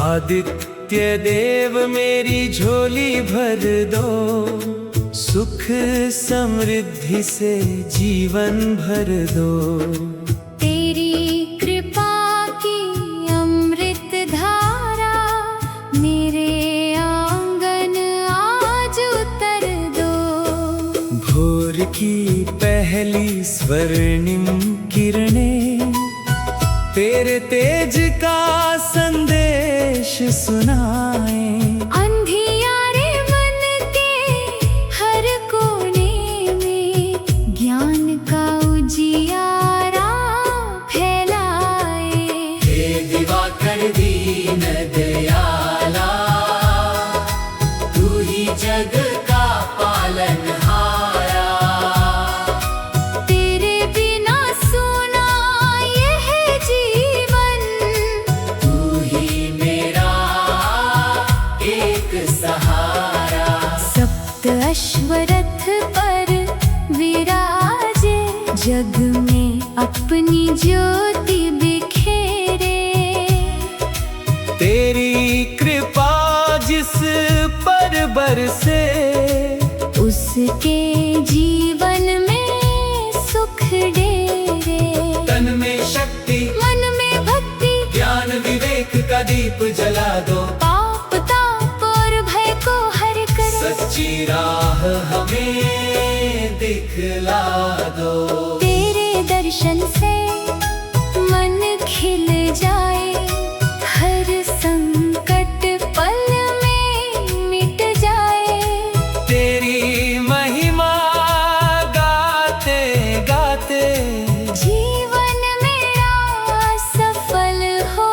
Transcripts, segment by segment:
आदित्य देव मेरी झोली भर दो, सुख समृद्धि से जीवन भर दो। तेरी कृपा की अमृत धारा मेरे आंगन आज उतर दो। भोर की पहली स्वर्णिम किरणें तेरे तेज का संदेश सुनाए। अंधियारे मन के हर कोने में ज्ञान का उजियारा फैलाए। हे दिवाकर दीन दयाला, तू ही जग का पालनहारा। तेरे बिना सूना यह जीवन, तू ही मेरा एक सहारा। सप्त अश्वरथ पर विराजे, जग में अपनी ज्योति बिखेरे। तेरी कृपा जिस पर बरसे, उसके जीवन में सुख डेरे। तन में शक्ति मन में भक्ति, ज्ञान विवेक का दीप जला दो। पाप ताप और भय को हर कर सच्ची राह हमें दिखला दो। तेरे दर्शन से मन खिल जाए, हर संकट पल में मिट जाए। तेरी महिमा गाते गाते जीवन मेरा सफल हो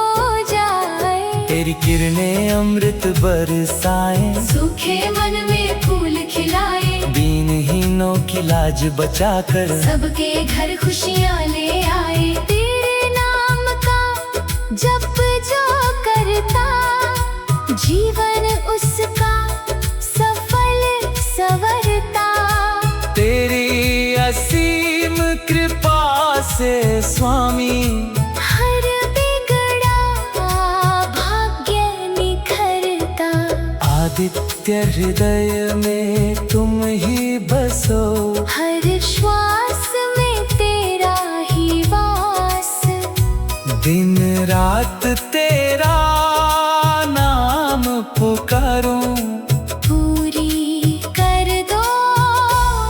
जाए। तेरी किरणें अमृत बरसाएं, सूखे मन में फूल खिलाए। दीनहीनों की लाज बचाकर सबके घर खुशियाँ ले आए। तेरे नाम का जप जो करता, जीवन उसका सफल संवरता। तेरी असीम कृपा से स्वामी, हर बिगड़ा भाग्य निखरता। आदित्य हृदय में तुम ही बसो। हर श्वास में तेरा ही वास, दिन रात तेरा नाम पुकारूं। पूरी कर दो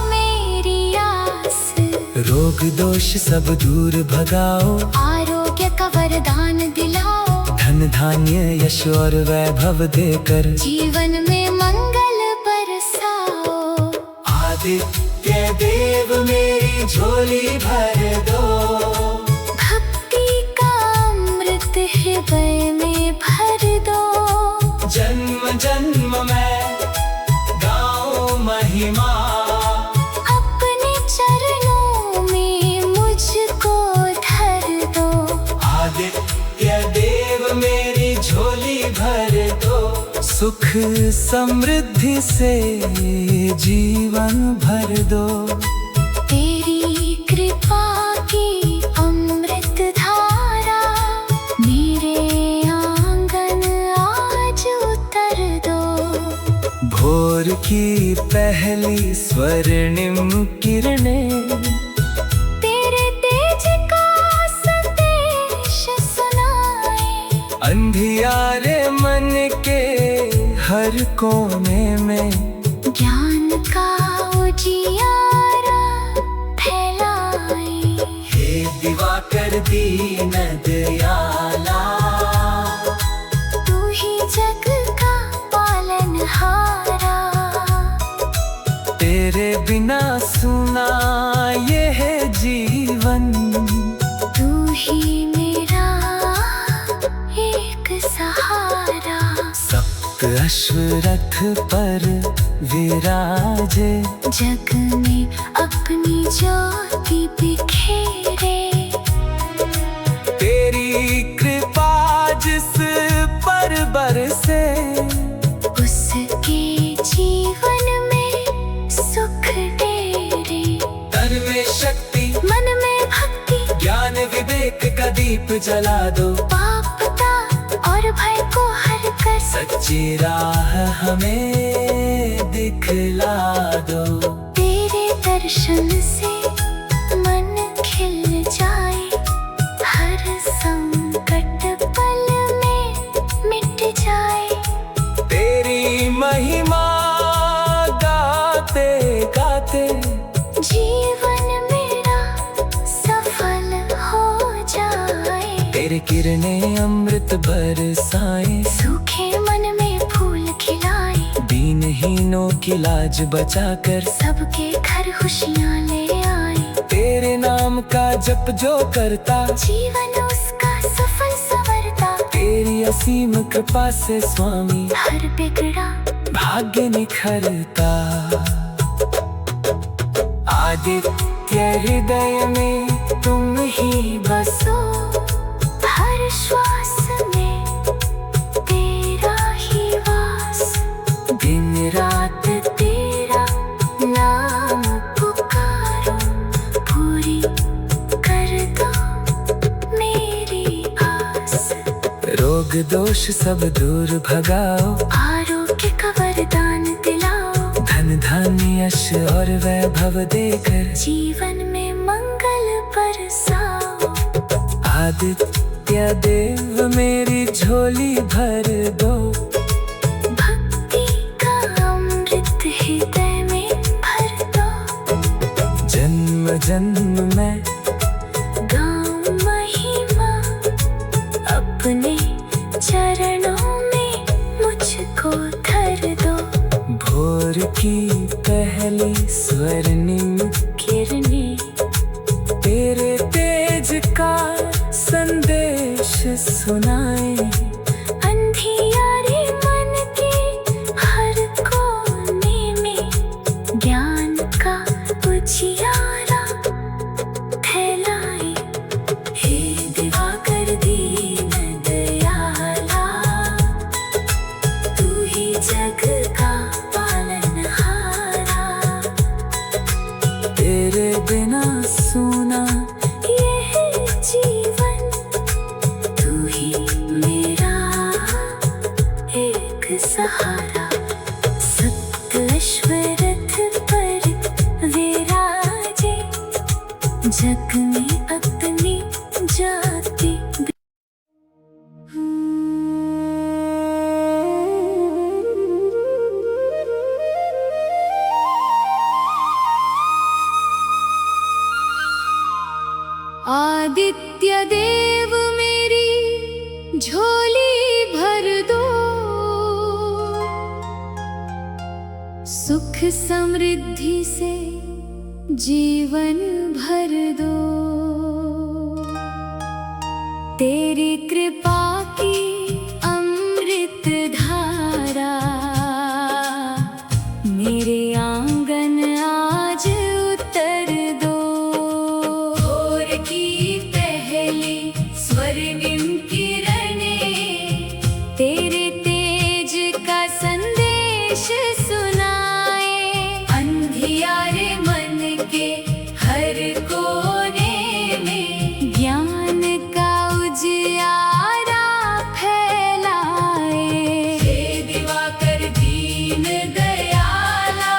मेरी आस। रोग दोष सब दूर भगाओ, आरोग्य का वरदान दिलाओ। धन धान्य यश और वैभव देकर जीवन में मंगल बरसाओ। आदित्य देव मेरी झोली भर दो। भक्ति का अमृत हृदय में भर दो। जन्म जन्म में गाऊं महिमा, अपने चरणों में मुझको धर दो। आदित्य देव मेरी झोली भर दो। सुख समृद्धि से जीवन भर दो। तेरी कृपा की अमृत धारा मेरे आंगन आज उतर दो। भोर की पहली स्वर्णिम किरणें तेरे तेज का संदेश सुनाए। अंधियारे मन के हर कोने में ज्ञान का उजियारा फैलाए। हे दिवाकर दीन दयाला, तू ही जग का पालनहारा। तेरे बिना सूना यह जीवन, तू ही मेरा एक सहारा। सप्त अश्वरथ पर विराजे, जग में अपनी ज्योति बिखेरे। तेरी कृपा जिस पर बरसे, उसके जीवन में सुख डेरे। तन में शक्ति मन में भक्ति, ज्ञान विवेक का दीप जला दो। पाप ताप और भय को हर कर सच्ची राह हमें दिखला दो। तेरे दर्शन से मन खिल जाए, हर संकट पल में मिट जाए। तेरी महिमा गाते गाते जीवन मेरा सफल हो जाए। तेरे किरणें अमृत बरसाएं, सूखे मन में फूल खिलाए। दीनहीनों की लाज बचाकर सबके घर खुशियाँ ले आए। तेरे नाम का जप जो करता, जीवन उसका सफल संवरता। तेरी असीम कृपा से स्वामी हर बिगड़ा भाग्य निखरता। आदित्य हृदय में तुम ही बसो, हर श्वास में तेरा ही वास। दिन रात तेरा नाम पुकारो, पूरी कर दो मेरी आस। रोग दोष सब दूर भगाओ, आरोग्य का वरदान दिलाओ। धन धान्य यश और वैभव देकर जीवन में मंगल बरसाओ। आदित्य देव मेरी झोली भर दो। भक्ति का अमृत हृदय में भर दो। जन्म जन्म में गाऊं महिमा, अपने चरणों में मुझको धर दो। भोर की पहली स्वर्णिम किरणें तेरे तेज का संदेश सुनाए। अंधियारे मन के हर कोने में ज्ञान का उजियारा फैलाए। हे दिवाकर दीन दयाला, तू ही जग का पालनहारा। तेरे बिना सोना ये है जीवन, तू ही मेरा एक सहारा। सत्य अश्वरथ पर विराजे, जग में अपनी जाति। आदित्य देव मेरी झोली भर दो। सुख समृद्धि से जीवन भर दो। तेरी कृपा की अमृत धारा मेरे आंगन आज उतर दो। भोर की पहली स्वर्णिम किरणें तेरे तेज का संदेश सुनाए। अंधियारे मन के हर कोने में ज्ञान का उजियारा फैलाए। हे दिवाकर दीन दयाला,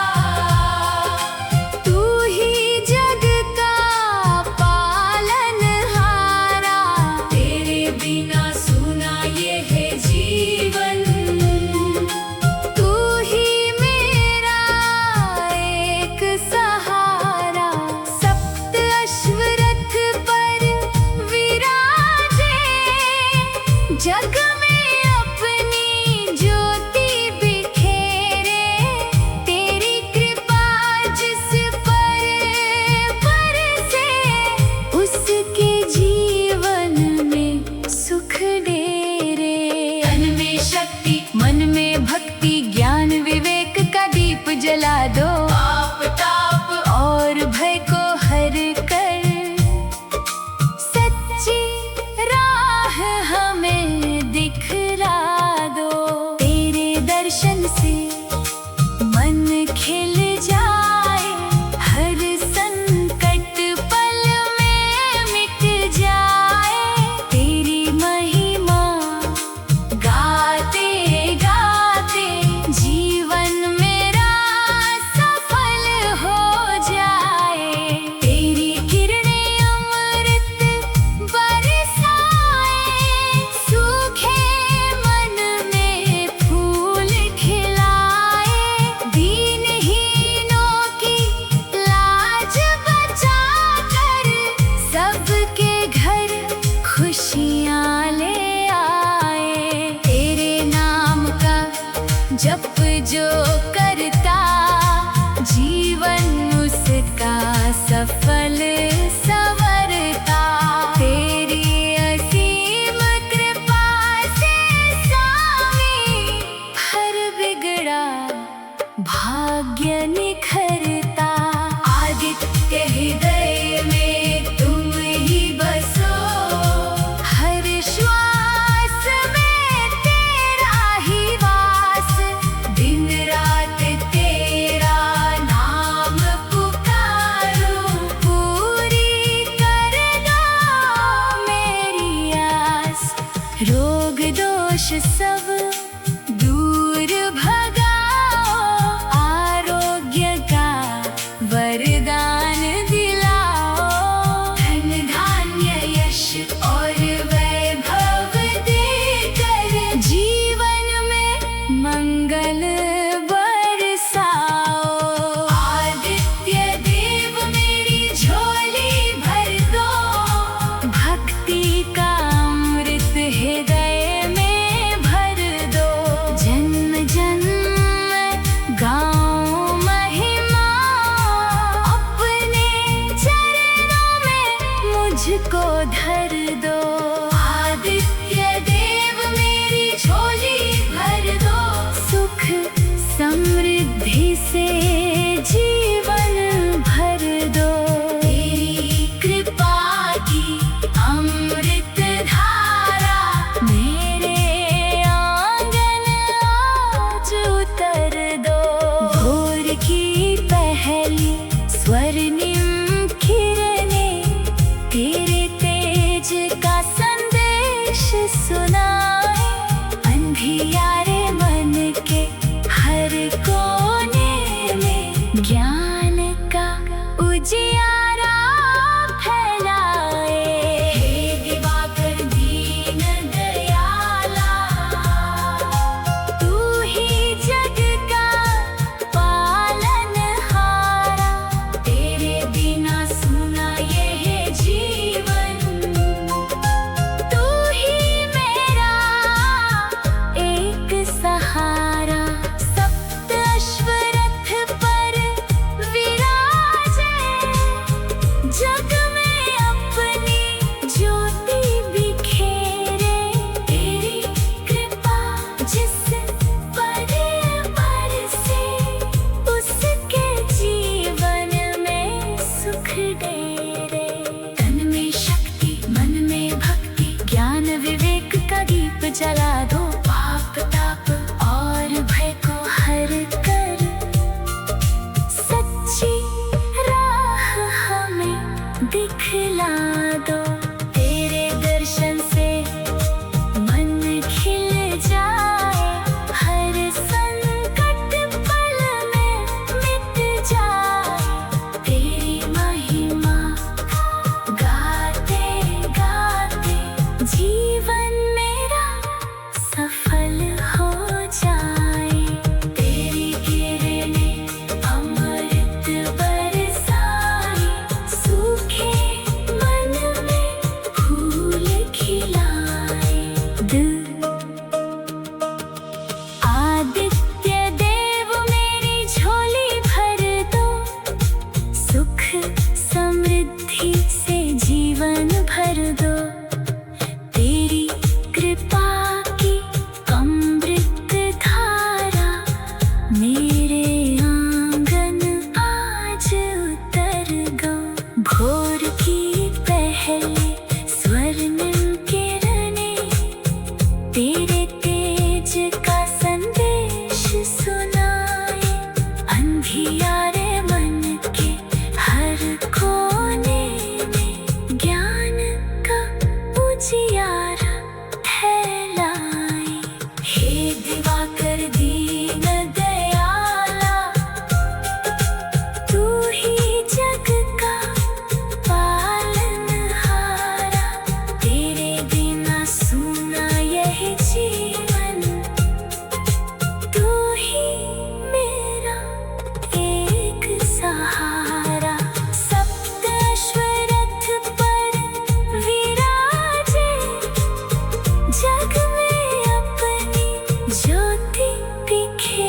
तू ही जग का पालनहारा। तेरे बिना सुना ये है जीवन, तू ही मेरा एक सहारा। सप्त अश्वरथ पर विराजे, जग में अपनी ज्योति बिखेरे। तेरी कृपा जिस पर बरसे, उसके जीवन में सुख डेरे। तन में शक्ति मन में भक्ति, ज्ञान विवेक का दीप जला दो। पाप ताप और भय को हर कर सच्ची राह हमें जप जो करता जीवन उसका सफल संवरता। तेरी असीम कृपा से स्वामी हर बिगड़ा भाग्य निखरता। आदित्य हृदय में तुम ही बसो, हर श्वास में तेरा ही वास। दिन रात तेरा नाम पुकारूं, पूरी कर दो मेरी आस। रोग दोष सब दूर भगाओ, आरोग्य का वरदान दिलाओ। धन धान्य यश और वैभव देकर जीवन में मंगल बरसाओ। आदित्य देव मेरी झोली भर दो, भक्ति का अमृत हृदय में भर दो। जन्म जन्म गाओ महिमा, अपने चरणों में मुझको धर दो। आदित्य देव मेरी झोली भर दो, सुख समृद्धि से जीवन भर दो। तेरी कृपा की अमृत धारा मेरे आंगन आज उतर दो। भोर की पहली स्वर्णिम किरणें तेरे तेज का संदेश सुनाए। अंधियारे मन के हर कोने में ज्ञान का उजियारा फैलाए। हे दिवाकर दीन दयाला, तू ही जग का पालनहारा। तेरे बिना सूना ये है जीवन, तू ही मेरा एक सहारा। सप्त अश्वरथ पर विराजे, जग में अपनी ज्योति बिखेरे। तेरी कृपा जिस पर बरसे, उसके जीवन में सुख डेरे। तन में शक्ति मन में भक्ति, ज्ञान विवेक का दीप जला दो। पाप ताप और भय को हर कर, सच्ची राह हमें दिखला दो। तेरे दर्शन से मन खिल जाए, हर संकट पल में मिट जाए। तेरी महिमा गाते गाते जीवन मेरा सफल हो जाए। तेरी किरणें अमृत बरसाए, सूखे मन में फूल खिलाए। आदित्य देव मेरी झोली भर दो, सुख समृद्धि से जीवन भर दो। तेरी कृपा की अमृत धारा मेरे आंगन आज उतर गो। भोर की पहले स्वर्णिम किरणें तेरे तेज का संदेश सुनाए। अंधियारे मन के हर कोने में ज्ञान का उजियारा फैलाए। हे दिवाकर दीन दयाला, तू ही जग का पालनहारा। तेरे बिना सूना यह जीवन, तू ही मेरा एक सहारा। सप्त अश्वरथ पर विराजे, जग में अपनी ज्योति बिखेरे।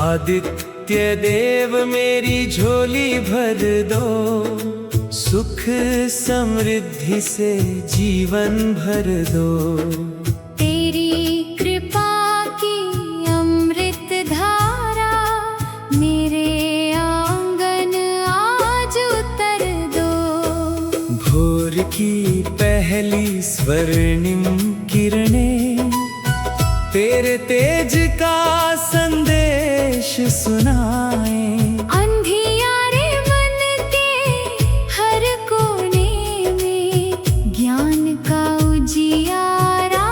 आदित्य देव मेरी झोली भर दो, सुख समृद्धि से जीवन भर दो। तेरी कृपा की अमृत धारा मेरे आंगन आज उतर दो। भोर की पहली स्वर्णिम किरणें तेरे तेज का संदेश सुनाए। अंधियारे मन के हर कोने में ज्ञान का उजियारा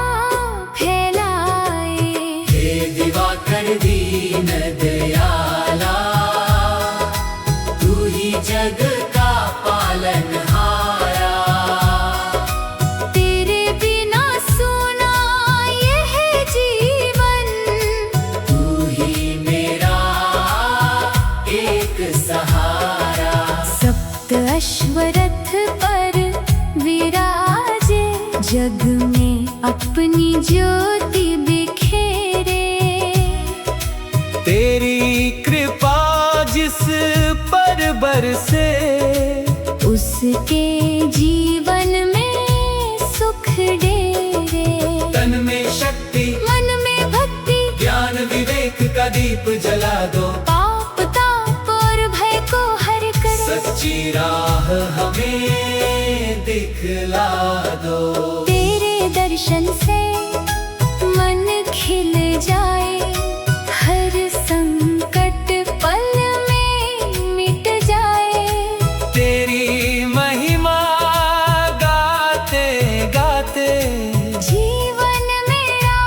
फैलाए। हे दिवाकर दीन दयाला, तू ही जग का पालनहारा। तेरे बिना सूना यह जीवन, तू ही मेरा एक सहारा। सप्त अश्वरथ पर विराजे, जग में अपनी ज्योति बिखेरे। तेरी कृपा जिस पर बरसे, उसके जीवन में सुख डेरे। तन में शक्ति मन में भक्ति, ज्ञान विवेक का दीप जला दो। पाप ताप और भय को हर कर, सच्ची राह हमें दिखला दो। तेरे दर्शन से मन खिल जाए, हर संकट पल में मिट जाए। तेरी महिमा गाते गाते जीवन मेरा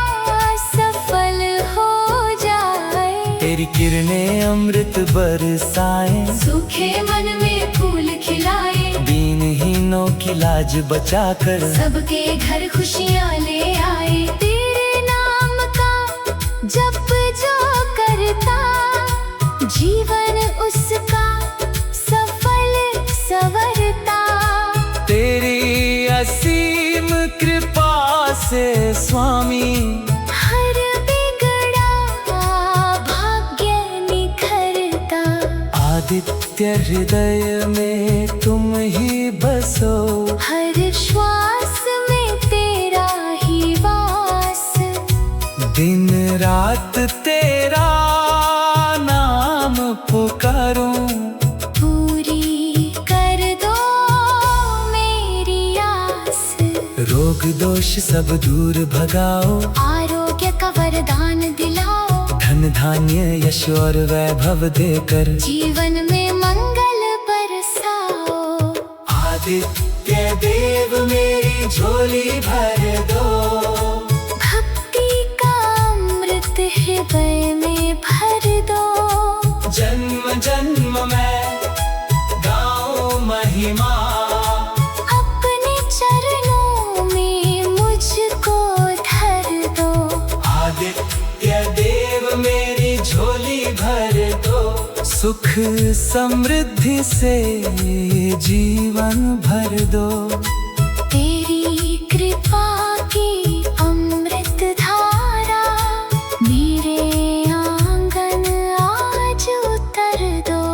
सफल हो जाए। तेरी किरणें अमृत बरसाए, सूखे मन में फूल खिलाए। दीनहीनों की लाज बचाकर सबके घर खुशियाँ ले आए। तेरे नाम का जप जो करता, जीवन उसका सफल संवरता। तेरी असीम कृपा से स्वामी, हर बिगड़ा भाग्य निखरता। आदित्य हृदय में तुम ही बसो। हर श्वास में तेरा ही वास, दिन रात तेरा नाम पुकारूं। पूरी कर दो मेरी आस। रोग दोष सब दूर भगाओ, आरोग्य का वरदान दिलाओ। धन धान्य यश और वैभव देकर जीवन में मंगल बरसाओ। आदित्य देव मेरी झोली भर दो, भक्ति का अमृत हृदय में भर दो। जन्म जन्म में गाऊं महिमा, अपने चरणों में मुझको धर दो। आदित्य देव मेरी झोली भर दो। सुख समृद्धि से जीवन भर दो। तेरी कृपा की अमृत धारा मेरे आंगन आज उतर दो।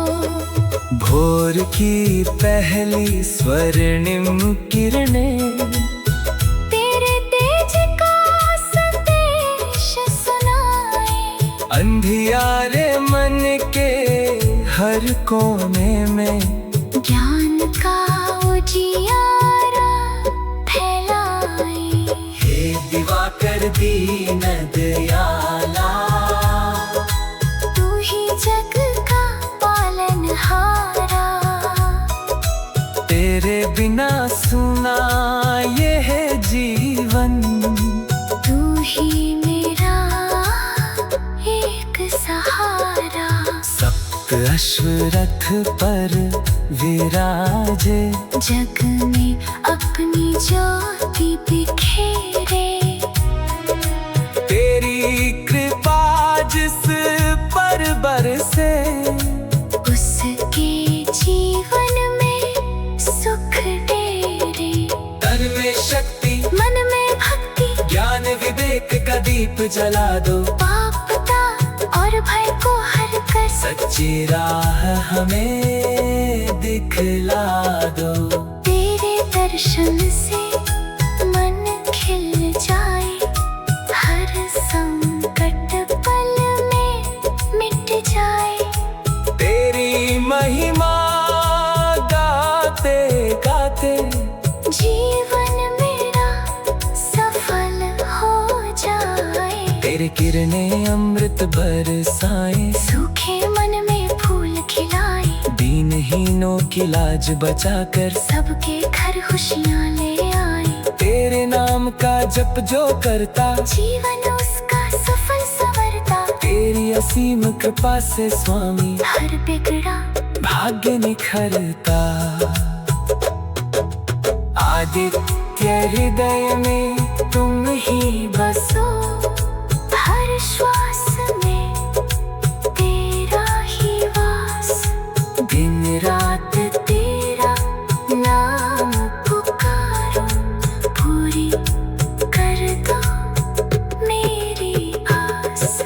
भोर की पहली स्वर्णिम किरणें तेरे तेज का संदेश सुनाए। अंधियारे मन के हर कोने में ज्ञान का उजियारा फैलाए। हे दिवाकर दीन दयाला, तू ही जग का पालनहारा। तेरे बिना सुना ये है जीवन, तू ही मेरा एक सहारा। सप्त अश्वरथ पर विराजे, जग में अपनी ज्योति बिखेरे। तेरी कृपा जिस पर बरसे, उसके जीवन में सुख डेरे। तन में शक्ति मन में भक्ति, ज्ञान विवेक का दीप जला दो। पाप ताप और भय को हर सच्ची राह हमें दिखला दो। तेरे दर्शन से मन खिल जाए, हर संकट पल में मिट जाए। तेरी महिमा गाते गाते जीवन मेरा सफल हो जाए। तेरे किरणें अमृत बरसाएं, सूखे मन में फूल खिलाए। दीनहीनों की लाज बचाकर सबके घर खुशियाँ ले आए। तेरे नाम का जप जो करता, जीवन उसका सफल संवरता। तेरी असीम कृपा से स्वामी हर बिगड़ा भाग्य निखरता। आदित्य हृदय में तुम ही बसो, हर श्वास में तेरा ही वास। दिन रात तेरा नाम पुकारो, पूरी कर दो मेरी आस।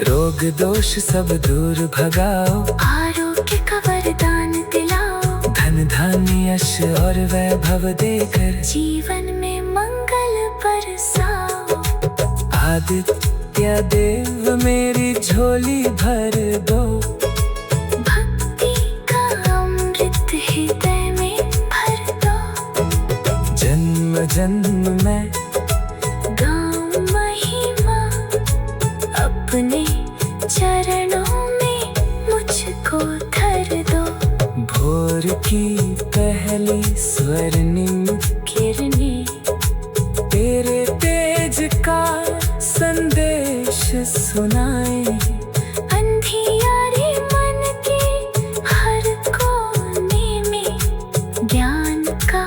रोग दोष सब दूर भगाओ, आरोग्य का वरदान दिलाओ। धन धान्य यश और वैभव देकर जीवन में मंगल बरसाओ। आदित्य देव मेरी झोली भर दो। भक्ति का अमृत हृदय में भर दो। जन्म जन्म में गाऊं महिमा, अपने चरणों में मुझको धर दो। भोर की पहली स्वर्णिम किरणें तेरे तेज का संदेश सुनाए। अंधियारे मन के हर कोने में ज्ञान का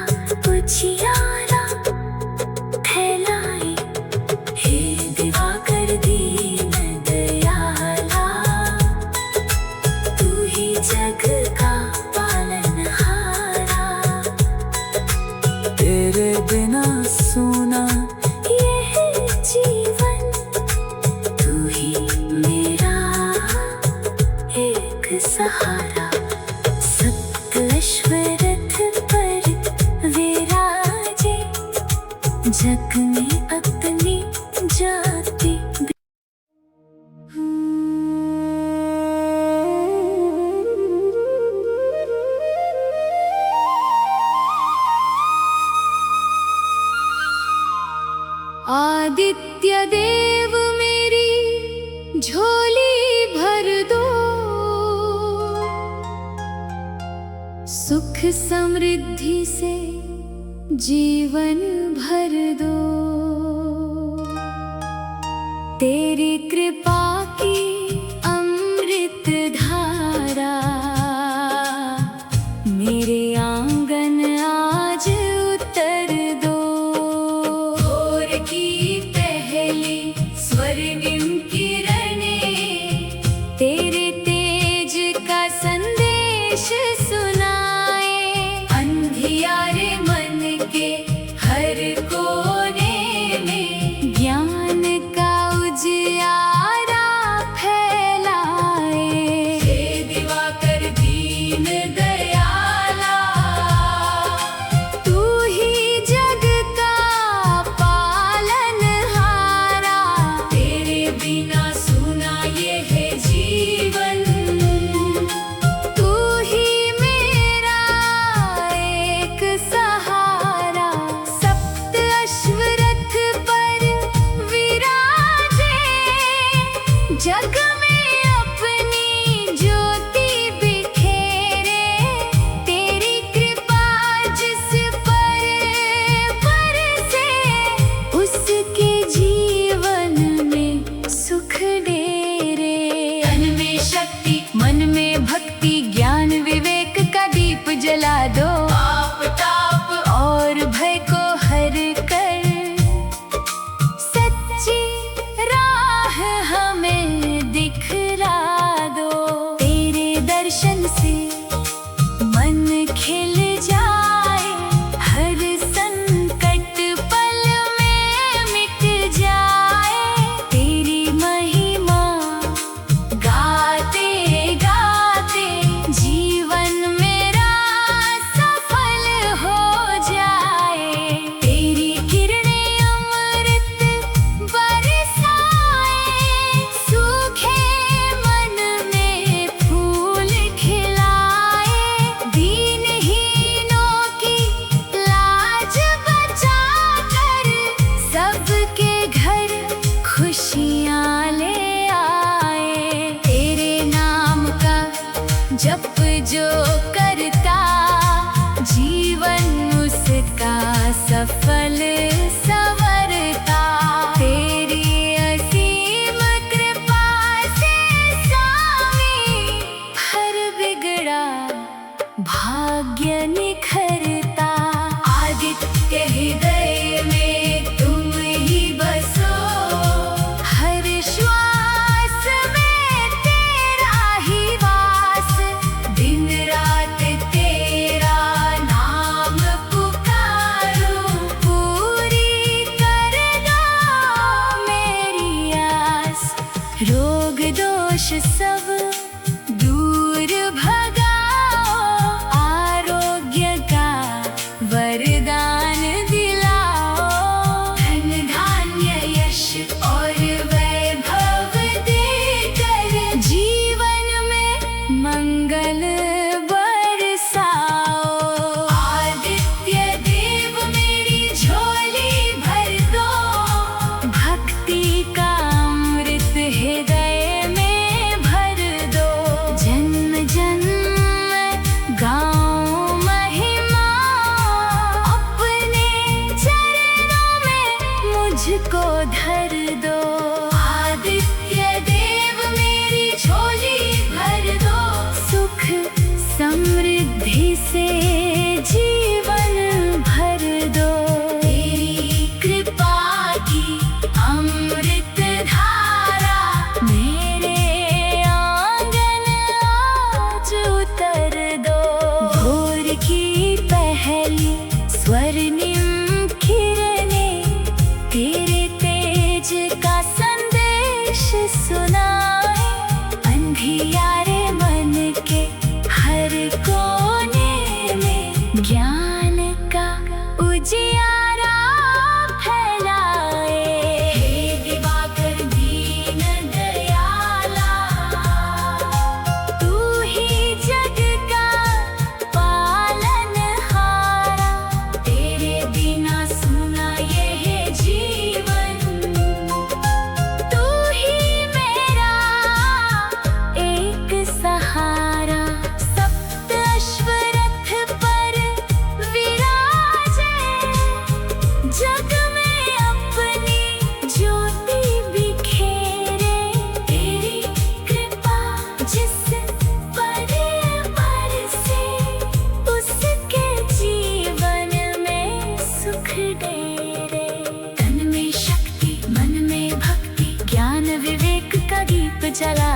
उजियारा फैलाए। हे दिवाकर दीन दयाला, तू ही जग का पालनहारा। तेरे बिना सोना ये है जीवन, तू ही मेरा एक सहारा। सप्त अश्वरथ पर विराजे, जग में अपनी जाति। आदित्य देव मेरी झोली भर दो, सुख समृद्धि से जीवन भर दो। तेरी कृपा की अमृत धारा मेरे आंगन आज उतर दो। भोर की पहली स्वर्णिम किरणें तेरे तेज का संदेश सुनाए। अंधियारे मन के हर कोने में ज्ञान का उजियारा जप जो करता जीवन उसका सफल संवरता। तेरी असीम कृपा से स्वामी हर बिगड़ा भाग्य निखरता। आदित्य हृदय में तुम ही बसो, हर श्वास में तेरा ही वास। दिन रात तेरा नाम पुकारूं, पूरी कर दो मेरी आस। रोग दोष सब दूर भगाओ, आरोग्य का वरदान दिलाओ। धन धान्य यश और वैभव देकर जीवन में मंगल बरसाओ। आदित्य देव मेरी झोली भर दो, भक्ति का अमृत हृदय में भर दो। जन्म जन्म गाओ महिमा, अपने चरणों में मुझको धर दो। आदित्य देव मेरी झोली भर दो, सुख समृद्धि से जीवन भर दो। तेरी कृपा की अमृत धारा मेरे आंगन आज उतर दो। भोर की पहली स्वर्णिम किरणें तेरे तेज का संदेश सुनाए। अंधियारे मन के हर कोने में ज्ञान का उजियारा फैलाए। हे दिवाकर दीन दयाला, तू ही जग का पालनहारा। तेरे बिना सुना ये है जीवन, तू ही मेरा एक सहारा। सप्त अश्वरथ पर विराजे, जग में अपनी ज्योति बिखेरे। तेरी कृपा जिस पर बरसे, उसके जीवन में सुख डेरे। तन में शक्ति मन में भक्ति, ज्ञान विवेक का दीप जला